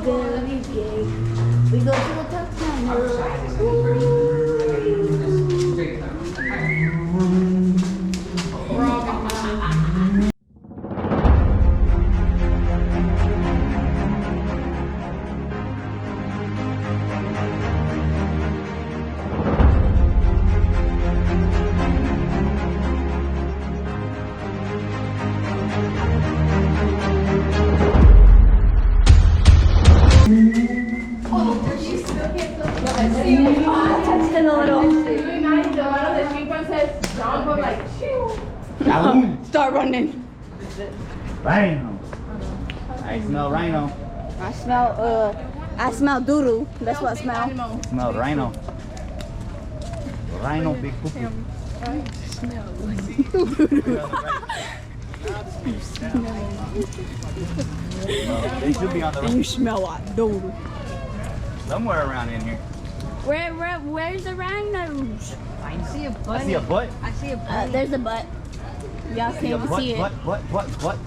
very gay. We go to the top Start running. Rhino. I smell rhino. I smell doodoo. That's what I smell. Smell rhino. Rhino big poopy. They should be on the And you smell like doodoo. somewhere around in here. Where's the rhinos? I see a butt. I see a butt. I see a butt. There's a butt. Y'all can't even see it. Butt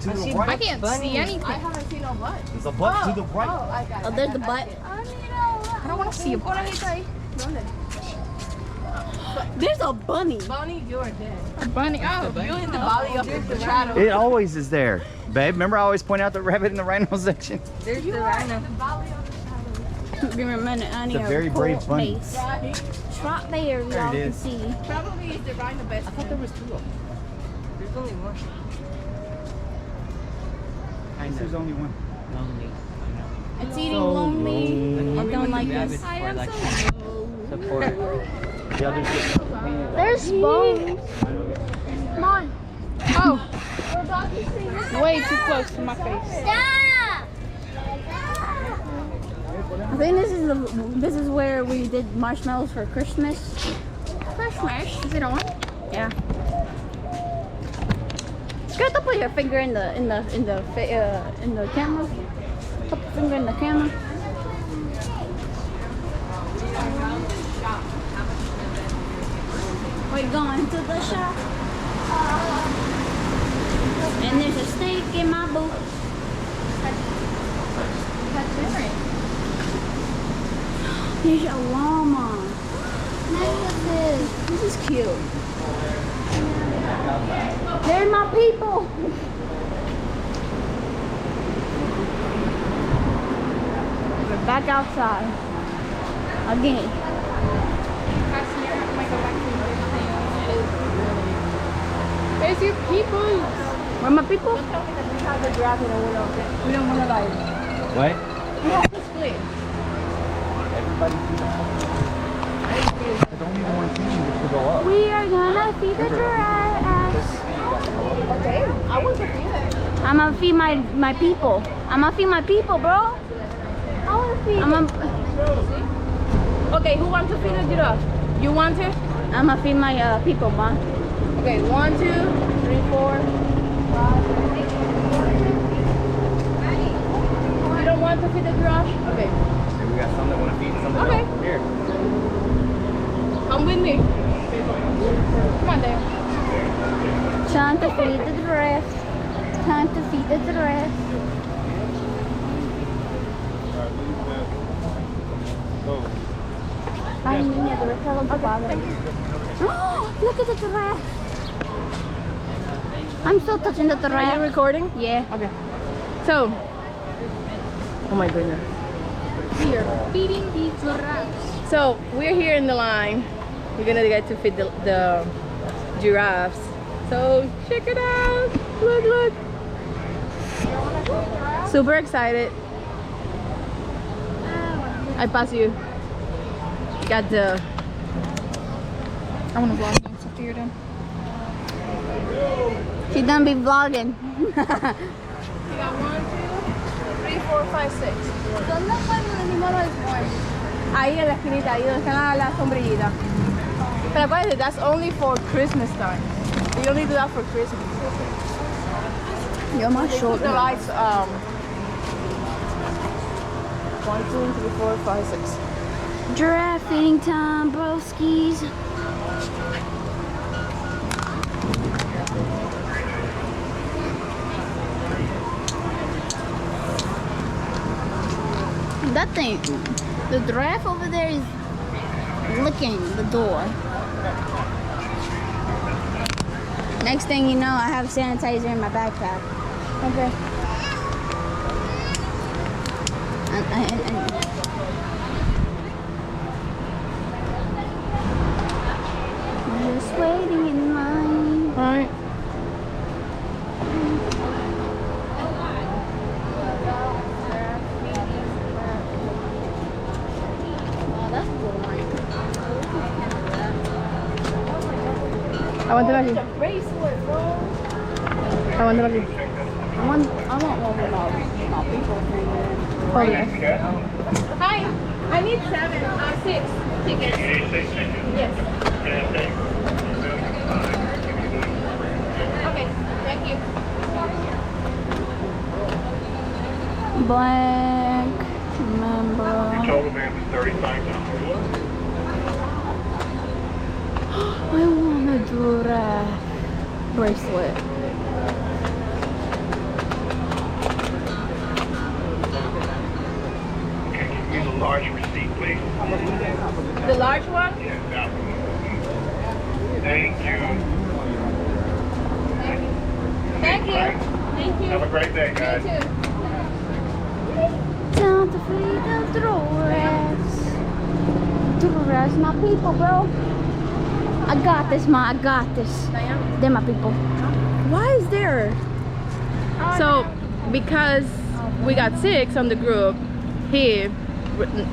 to the right. I can't see anything. I haven't seen no butt. There's a butt to the right. I got it. Oh, there's the butt. I don't want to see a butt. There's a bunny. Bunny, you're dead. A bunny. Oh, You're in the body of the shadow. It always is there, babe. Remember I always point out the rabbit in the rhino section? There's the rhino. Give me a minute. I need It's a very brave bunny. It's right there. Y'all can is. see. Probably is the rhino best. I thought there was two of them. There's only one. There's only one. Lonely. It's eating lonely. I don't like this. I am so support. The others just There's bones. come on. Oh. Way too close to my face. Stop! I think this is where we did marshmallows for Christmas. Christmas. Is it on? Yeah. Good to put your finger in the camera. Put the finger in the camera. We're going to the shop. And there's a snake in my boot. There's a llama. Look at this. This is cute. They're my people. We're back outside. Again. Where's your people? Where my people? We don't want to like. What? We have to split. Everybody see the don't even want to to go up. We are gonna feed the giraffes. Okay, I want to feed it. I'm gonna feed my people. I'm gonna feed my people, bro. I wanna feed Okay, who wants to feed the giraffe? You want to? I'm gonna feed my people, man. Okay, 1, 2, 3, 4, 5, 6. You don't want to feed the giraffe? Okay. We got some that want to feed something Okay. else. Here. Come with me. Come on, Dave. Time to feed the giraffe. Time to feed the giraffe. Ay, niña, debe estar con tu padre. Oh, look at the giraffe. I'm still touching the Are you giraffe. recording? Yeah. Okay. So. Oh my goodness. We are feeding the giraffes. So we're here in the line. We're gonna get to feed the giraffes. So check it out. Look, look. Super excited. I pass you. Got the. I want to vlog next after you're done. She done be vlogging. You got 1, 2, 3, 4, 5, 6. ¿Dónde fue el número del cuarto? Ahí en la esquinita, ahí donde está la sombrillita. Pero acuérdate, that's only for Christmas time. You only do that for Christmas. You're my Put shoulder. the lights 1, 2, 3, 4, 5, 6. Giraffe feeding time, broskies. That thing, the giraffe over there is licking the door. Next thing you know, I have sanitizer in my backpack. Okay. I'm just waiting in line. All right. Oh, that's boring. I want the Maggie. Bracelet, bro. I want the Maggie. I want one without people. Hold it. Hi. I need 6 tickets. Yes. Okay. Thank you. Black member. Total man was $35. I want a giraffe bracelet. Okay, can you use a large receipt, please? The large one? Yeah, that one. Thank you. Thank you. Thank you. Have a great day, guys. You too. Time to feed the giraffes. Giraffes, my people, bro. I got this, ma. I got this. They're my people. Why is there? So, because we got 6 on the group, he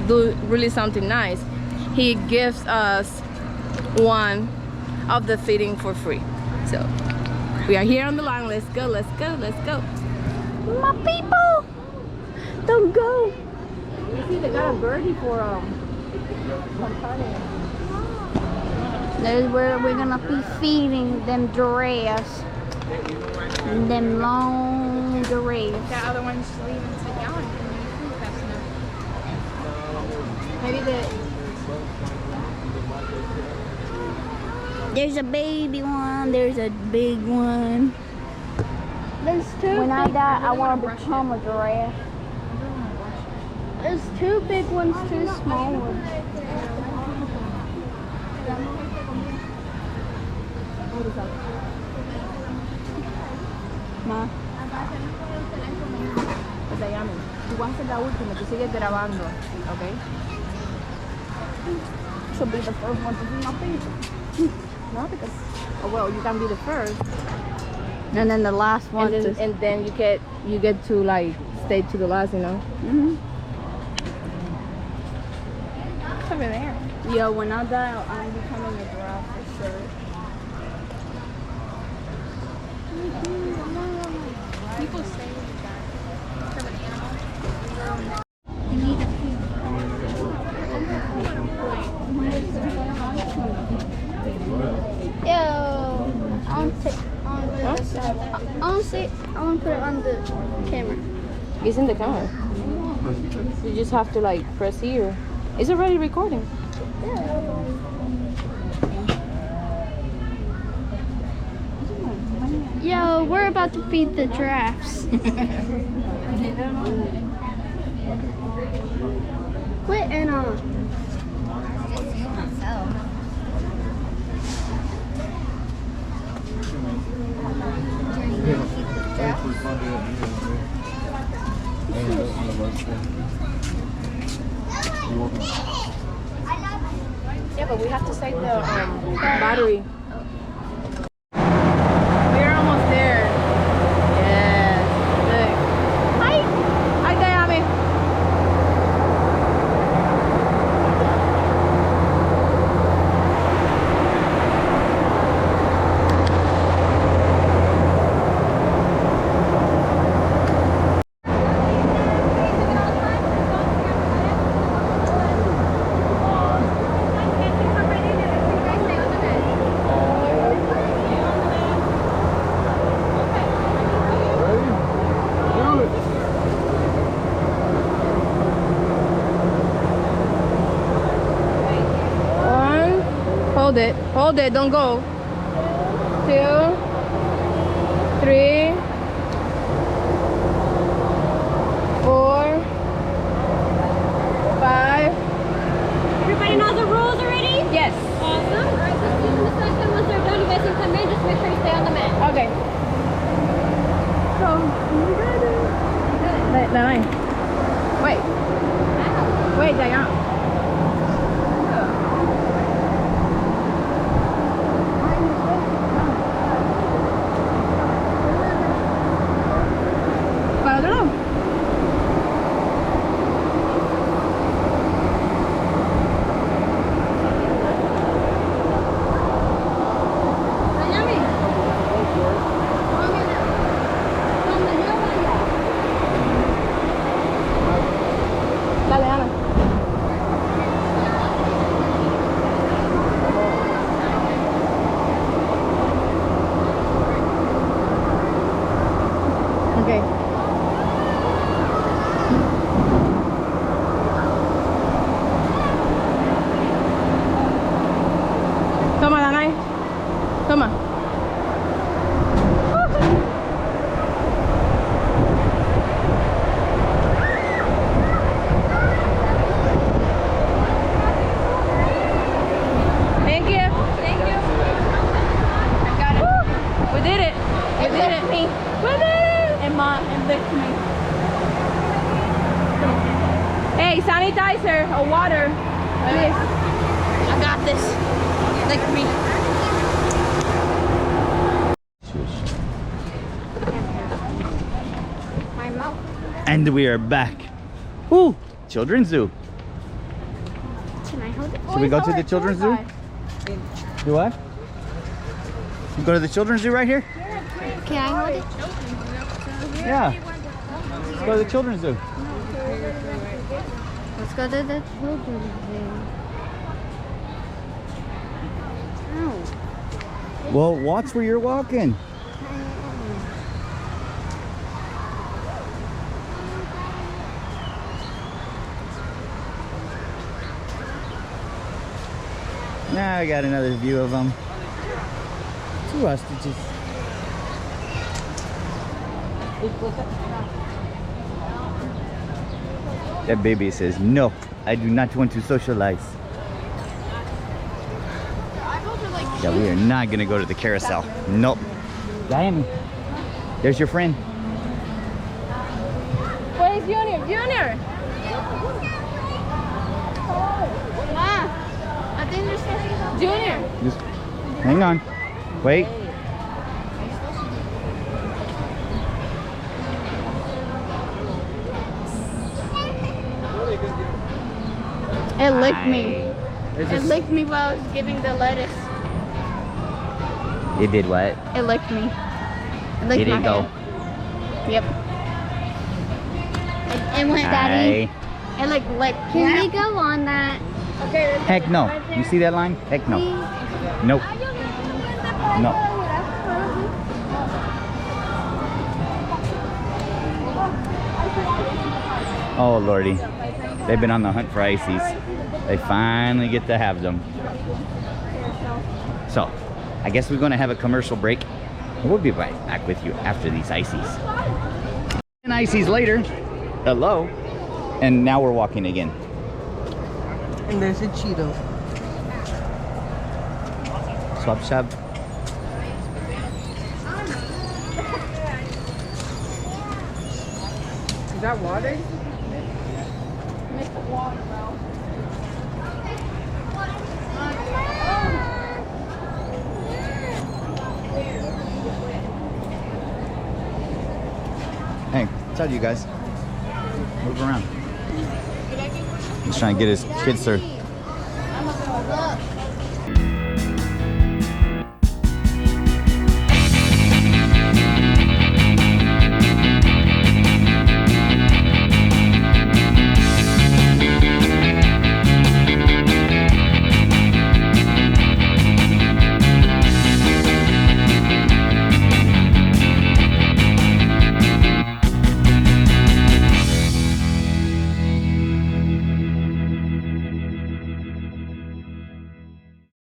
do really something nice. He gives us one of the feeding for free. So, we are here on the line. Let's go, let's go, let's go. My people. Don't go. You see, they got a birdie for There's where we're gonna be feeding them giraffes. Them long giraffes. That other one's leaving to Yanai. Maybe the There's a baby one. There's a big one. There's two. When I die, I want to become a giraffe. There's 2 big ones, 2 small ones. Ma. Dayami. Tú vas a ser la última, tú sigues grabando, ¿ok? She'll be the first one to be my people. No, because well, you can be the first, And then the last one. and then you get to like stay to the last, you know. Mhm. It's over there. Yo, when I die, I'm becoming a giraffe for sure. People say that from an animal. Yo, I want to put it on the camera. It's in the camera. You just have to like press here. It's already recording. Yo, we're about to feed the giraffes. Quit and Yeah, but we have to save the battery. We're almost there. Yes. Look. Hi. Hi, Dayami. Hold it, don't go. 2, 3, 4, Hey, Dayami. Para otro lado. Dale, Ana. Okay. Toma, Yanai. Toma. Thank you. Thank you. I got it. We did it. We did it. We did it. And licked me. Hey, sanitizer or water. Please. I got this. Lick me. My mouth. And we are back. Woo! Children's Zoo. Can I hold it? Should we go to the children's zoo? Do what? You go to the children's zoo right here? Can I hold it? Yeah. Let's go to the children's zoo. Let's go to the children's zoo. Ow. Well, watch where you're walking. Now I got another view of them. Two ostriches. That baby says, no, I do not want to socialize. Yeah, we are not gonna go to the carousel. Nope. Dayami, there's your friend. Where's Junior? Junior! I think there's something. Junior! Just hang on. Wait. It licked me. There's It this- licked me while I was giving the lettuce. It did what? It licked me. It licked It didn't my go. hand. Yep. It went, Daddy. It like licked. Can we go on that? Okay. Heck no. You see that line? Heck no. Nope. No. Oh lordy. They've been on the hunt for ices. They finally get to have them. So, I guess we're gonna have a commercial break. We'll be right back with you after these ices. And ices later. Hello. And now we're walking again. And there's a Cheeto. Swap shop. Is that water? Hey, tell you guys. Move around. He's trying to get his kids there. Look.